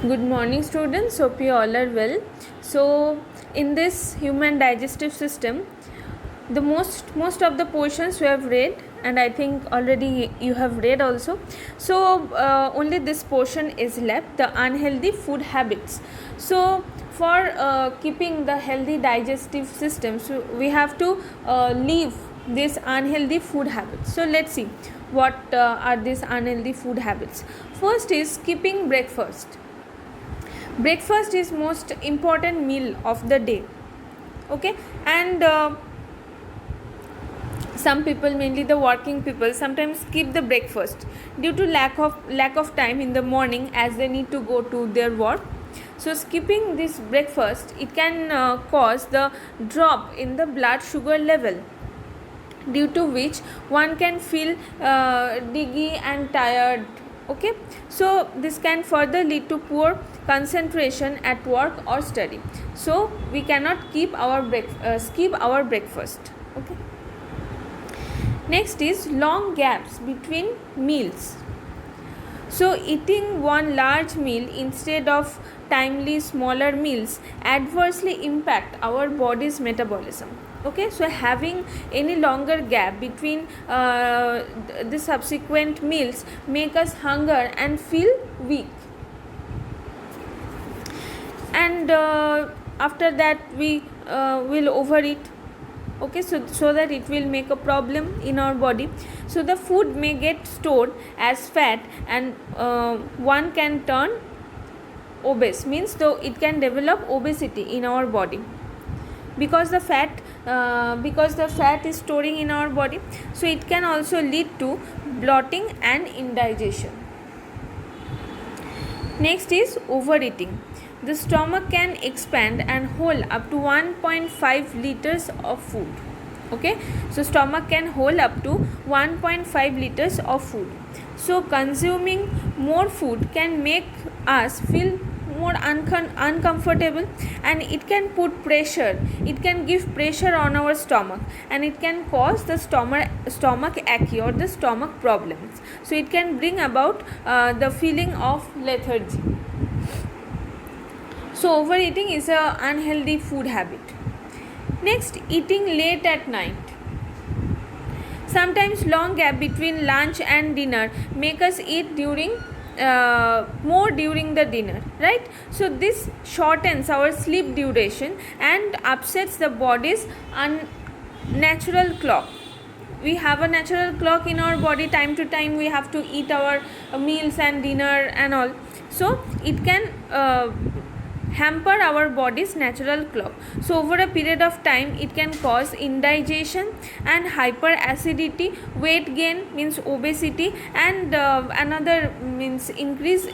Good morning, students. Hope you all are well. So, in this human digestive system, the most of the portions we have read, and I think already you have read also. So, only this portion is left: the unhealthy food habits. So, for keeping the healthy digestive system, so we have to leave these unhealthy food habits. So, let's see what are these unhealthy food habits. First is skipping breakfast. Breakfast is most important meal of the day, okay, and some people, mainly the working people, sometimes skip the breakfast due to lack of time in the morning as they need to go to their work. So skipping this breakfast, it can cause the drop in the blood sugar level, due to which one can feel diggy and tired. Okay, so this can further lead to poor concentration at work or study. So we cannot skip our breakfast. Okay, next is long gaps between meals. So eating one large meal instead of timely smaller meals adversely impact our body's metabolism. Okay, so having any longer gap between the subsequent meals make us hunger and feel weak, and after that we will overeat. Okay, so that it will make a problem in our body. So the food may get stored as fat, and one can turn obese, means though it can develop obesity in our body, because the fat is storing in our body. So it can also lead to bloating and indigestion. Next is overeating. The stomach can expand and hold up to 1.5 liters of food. Okay, so stomach can hold up to 1.5 liters of food. So consuming more food can make us feel more uncomfortable, and it can put pressure, it can give pressure on our stomach, and it can cause the stomach ache or the stomach problems. So it can bring about the feeling of lethargy. So overeating is a unhealthy food habit. Next, eating late at night. Sometimes long gap between lunch and dinner make us eat more during the dinner, right? So this shortens our sleep duration and upsets the body's natural clock. We have a natural clock in our body. Time to time we have to eat our meals and dinner and all. So it can hamper our body's natural clock. So over a period of time it can cause indigestion and hyperacidity, weight gain means obesity, and another means increase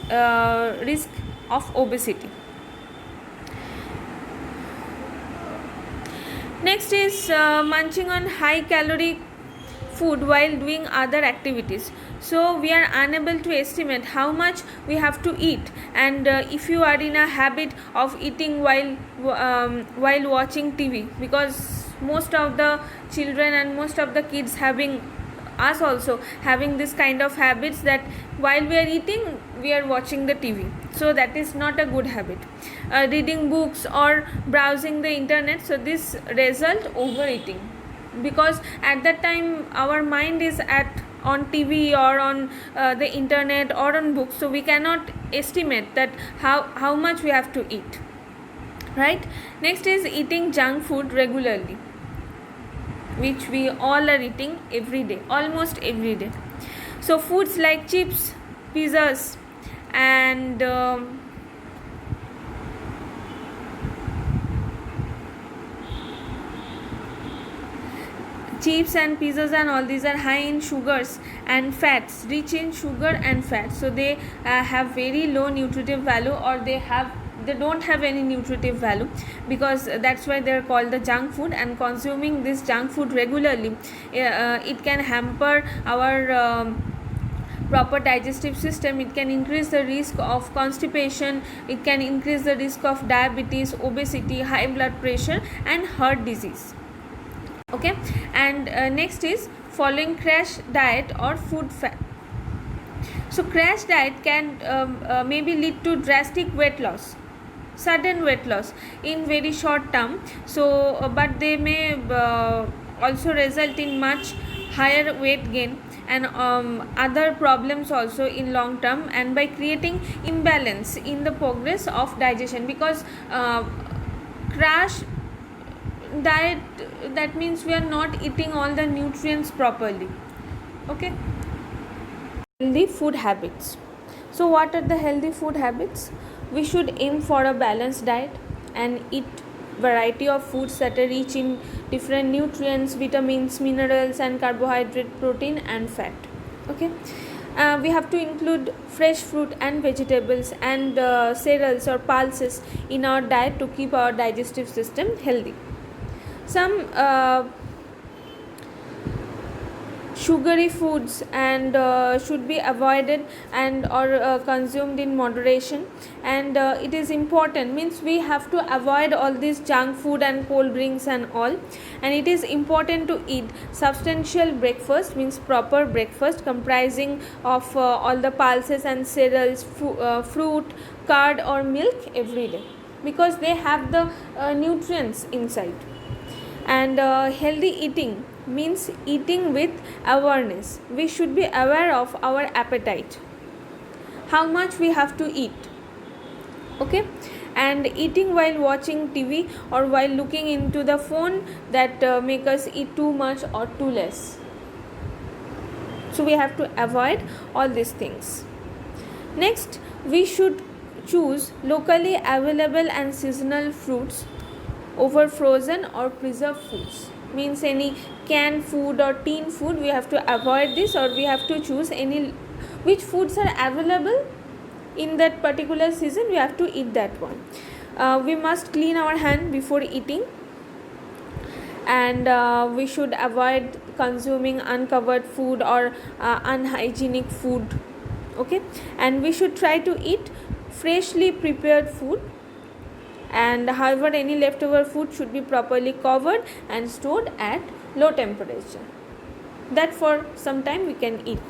risk of obesity. Next is munching on high calorie food while doing other activities. So we are unable to estimate how much we have to eat, and if you are in a habit of eating while watching TV, because most of the children and most of the kids having, us also having this kind of habits, that while we are eating we are watching the TV. So that is not a good habit. Reading books or browsing the internet, so this result overeating, because at that time our mind is on TV or on the internet or on books, so we cannot estimate that how much we have to eat, right? Next is eating junk food regularly, which we all are eating every day, almost every day. So foods like chips, pizzas, and chips and pizzas and all these are high in sugars and fats, rich in sugar and fat. So they have very low nutritive value, or they don't have any nutritive value, because that's why they're called the junk food. And consuming this junk food regularly, it can hamper our proper digestive system. It can increase the risk of constipation, it can increase the risk of diabetes, obesity, high blood pressure, and heart disease. Okay, and next is following crash diet or food fat. So crash diet can maybe lead to drastic weight loss, sudden weight loss in very short term. So but they may also result in much higher weight gain and other problems also in long term, and by creating imbalance in the progress of digestion, because crash diet, that means we are not eating all the nutrients properly. Okay. Healthy food habits. So what are the healthy food habits? We should aim for a balanced diet and eat variety of foods that are rich in different nutrients, vitamins, minerals and carbohydrate, protein and fat. Okay. We have to include fresh fruit and vegetables and cereals or pulses in our diet to keep our digestive system healthy. Some sugary foods and should be avoided and or consumed in moderation, and it is important, means we have to avoid all this junk food and cold drinks and all, and it is important to eat substantial breakfast, means proper breakfast comprising of all the pulses and cereals, fruit, curd or milk every day, because they have the nutrients inside. And healthy eating means eating with awareness. We should be aware of our appetite, how much we have to eat. Okay. And eating while watching TV or while looking into the phone, that make us eat too much or too less. So we have to avoid all these things. Next, we should choose locally available and seasonal fruits over frozen or preserved foods, means any canned food or tin food we have to avoid this, or we have to choose any which foods are available in that particular season, we have to eat that one. We must clean our hand before eating, and we should avoid consuming uncovered food or unhygienic food. Okay. And we should try to eat freshly prepared food, and however any leftover food should be properly covered and stored at low temperature, that for some time we can eat.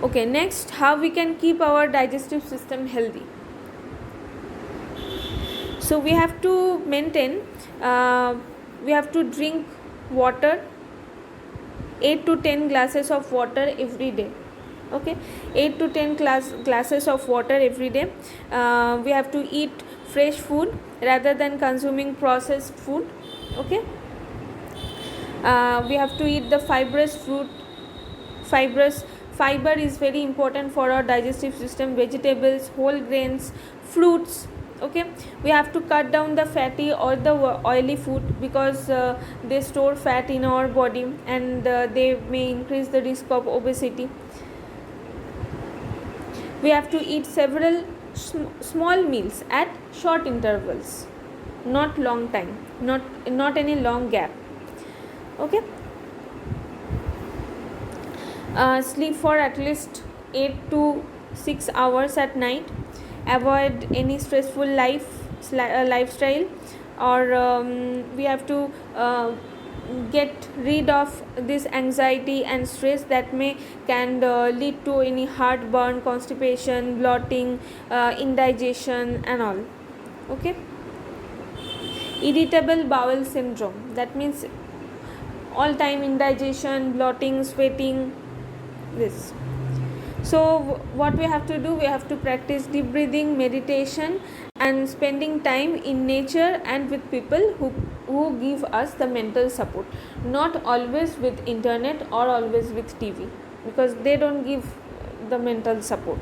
Okay. Next, how we can keep our digestive system healthy. So we have to maintain, we have to drink water, 8 to 10 glasses of water every day. Okay. 8 to 10 glasses of water every day. We have to eat fresh food rather than consuming processed food. Okay. We have to eat the fibrous fruit. Fiber is very important for our digestive system. Vegetables, whole grains, fruits. Okay. We have to cut down the fatty or the oily food, because they store fat in our body, and they may increase the risk of obesity. We have to eat several small meals at short intervals, not long time, not any long gap. Okay. Sleep for at least 8 to 6 hours at night. Avoid any stressful lifestyle, or we have to get rid of this anxiety and stress that can lead to any heartburn, constipation, bloating, indigestion and all. Okay. Irritable bowel syndrome, that means all time indigestion, bloating, sweating, this. So what we have to do, we have to practice deep breathing, meditation and spending time in nature and with people who give us the mental support, not always with internet or always with TV, because they don't give the mental support.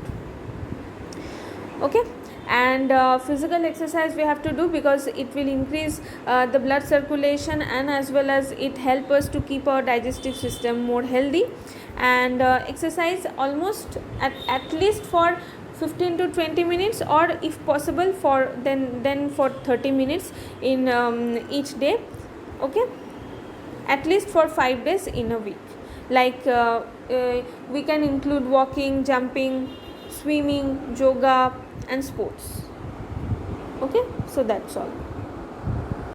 Okay. And physical exercise we have to do, because it will increase the blood circulation, and as well as it help us to keep our digestive system more healthy. And exercise almost at least for 15 to 20 minutes, or if possible for then for 30 minutes in each day. Okay. At least for 5 days in a week. Like we can include walking, jumping, swimming, yoga and sports. Okay. So that's all.